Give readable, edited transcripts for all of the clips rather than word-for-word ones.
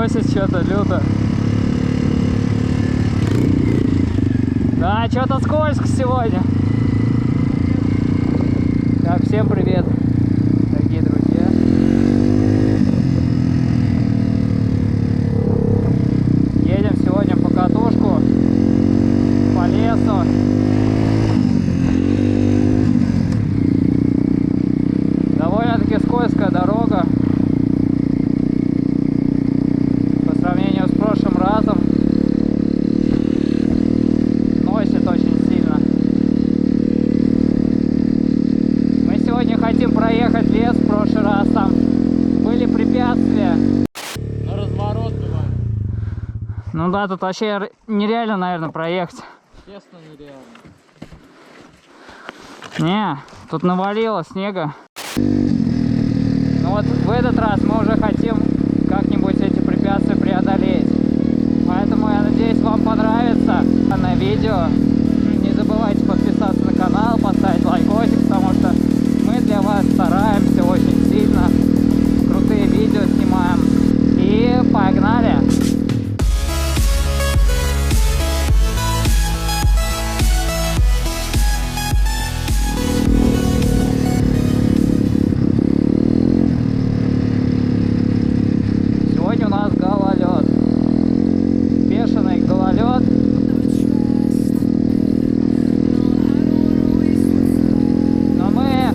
косит что-то люто. Да, что-то скользко сегодня. Так, всем привет, дорогие друзья. Едем сегодня по катушку, по лесу. Довольно-таки скользкая дорога по сравнению с прошлым разом. Носит очень сильно. Мы сегодня хотим проехать лес. В прошлый раз там были препятствия. На разворот бывает. Ну да, тут вообще нереально, наверное, проехать. Честно, нереально. Не, тут навалило снега. Ну вот в этот раз мы уже хотим как-нибудь эти препятствия преодолеть. Поэтому я надеюсь, вам понравится данное видео. Не забывайте подписаться на канал, поставить лайкосик, потому что мы для вас стараемся очень сильно. Крутые видео снимаем. И погнали! Сегодня у нас гололед. Бешеный гололед. Но мы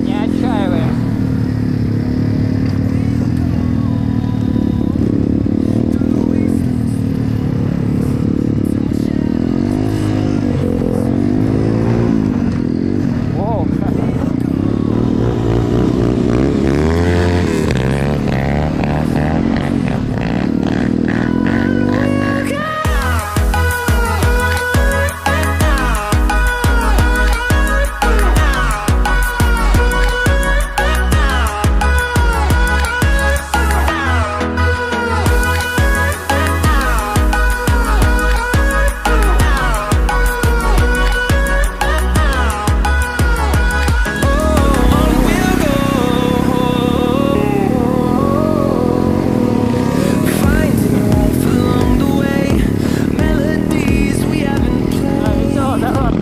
не отчаиваемся. Воу. Веселая дорога.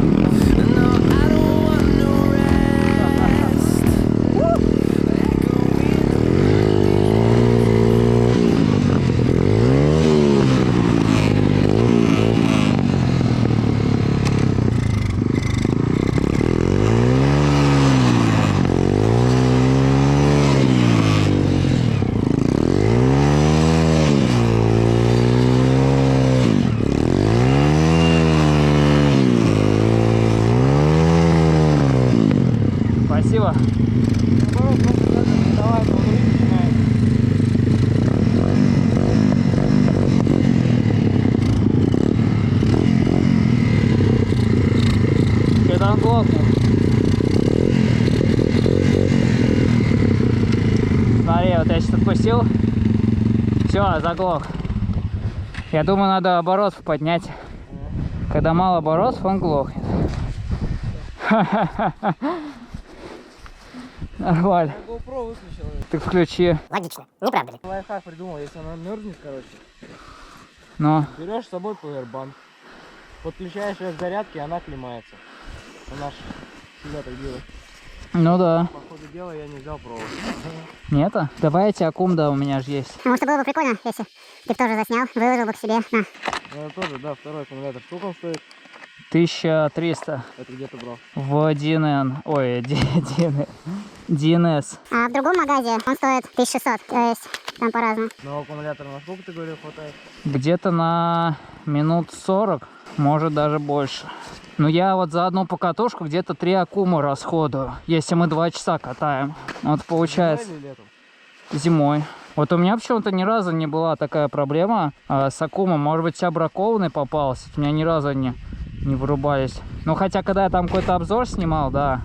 Спасибо. Что-то он глохнет. Смотри, вот я сейчас отпустил. Все, заглох. Я думаю, надо оборотов поднять. Когда мало оборотов, он глохнет. Нормально. GoPro выключил. Ты включи. Логично, не правда ли? Лайфхак придумал, если она мерзнет, короче. Ну, Берешь с собой пауэрбанк, подключаешь ее к зарядке, и она клемается. Она ж всегда так делает. ну да. По ходу дела я не взял провод. Нету? Давайте аккумда, у меня же есть. Может, было бы прикольно, если ты тоже заснял, выложил бы к себе. На. Ну, это тоже, да, второй аккумулятор. Сколько он стоит? 1300 Это где ты брал? в 1N. Ой, 1S. А в другом магазе он стоит 1600, то есть там по-разному. Но аккумулятора на сколько, ты говорил, хватает? Где-то на минут 40, может даже больше. Но я вот за одну покатушку где-то 3 аккума расходую, если мы 2 часа катаем. Вот получается Зимой или летом? зимой. Вот у меня почему-то ни разу не была такая проблема с аккумом. Может быть, вся бракованный попался. У меня ни разу не вырубались. Ну, хотя, когда я там какой-то обзор снимал, да.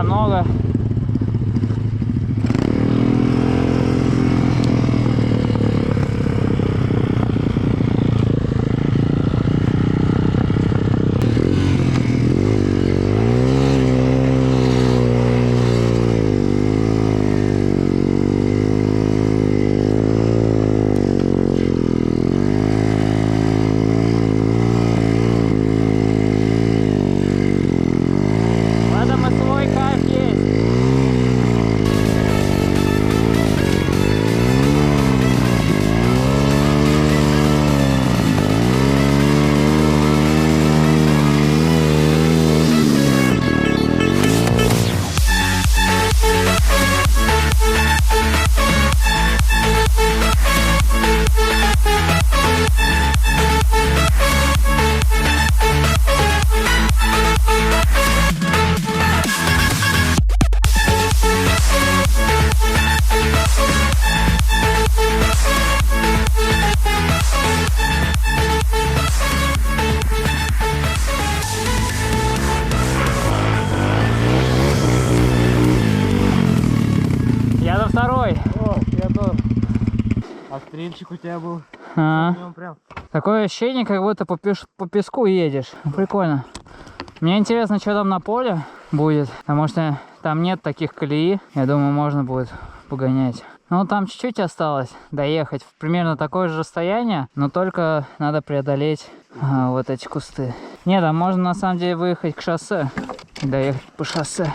много. В этом и свой кайф есть. Я на второй. О, я тоже. А стрельчик у тебя был. А, Прям. такое ощущение, как будто по песку едешь. Прикольно. Мне интересно, что там на поле будет, потому что там нет таких колеи. Я думаю, можно будет погонять. Ну, там чуть-чуть осталось доехать в примерно такое же расстояние, но только надо преодолеть вот эти кусты. Нет, там можно на самом деле выехать к шоссе и доехать по шоссе.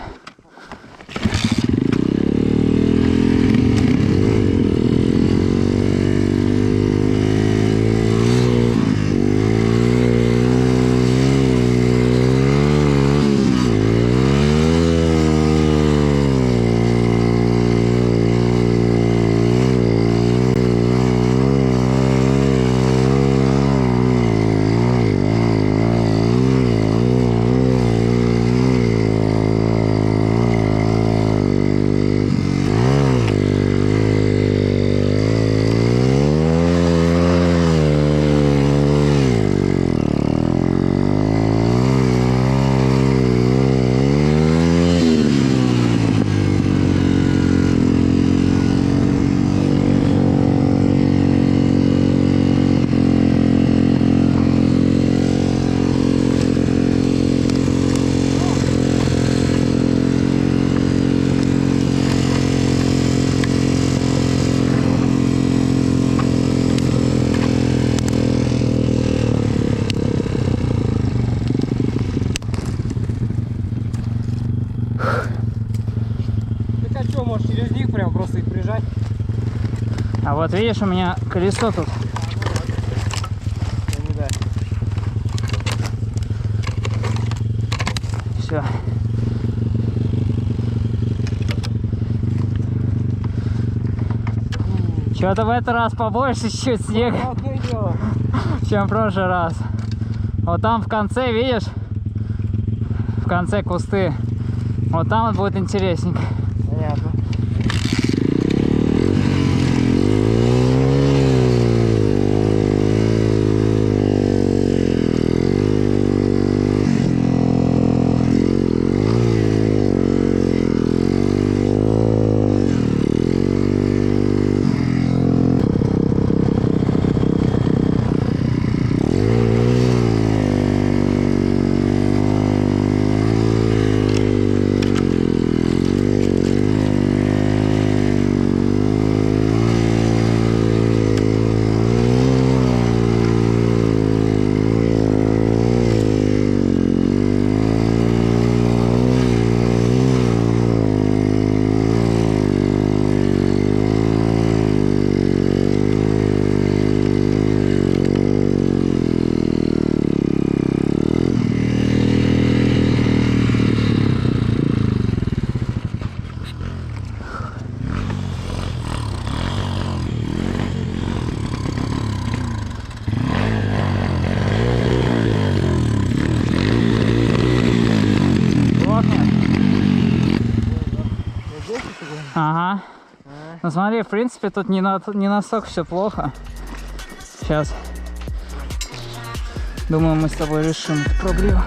Так а что, можешь через них прям просто их прижать? А вот видишь, у меня колесо тут. Ну, да. Все. Что-то в этот раз побольше чуть снега, Одно дело. чем в прошлый раз. Вот там в конце, видишь? В конце кусты. Вот там вот будет интересненько. Понятно. Ага. Ну смотри, в принципе, тут не настолько все плохо. Сейчас, думаю, мы с тобой решим эту проблему.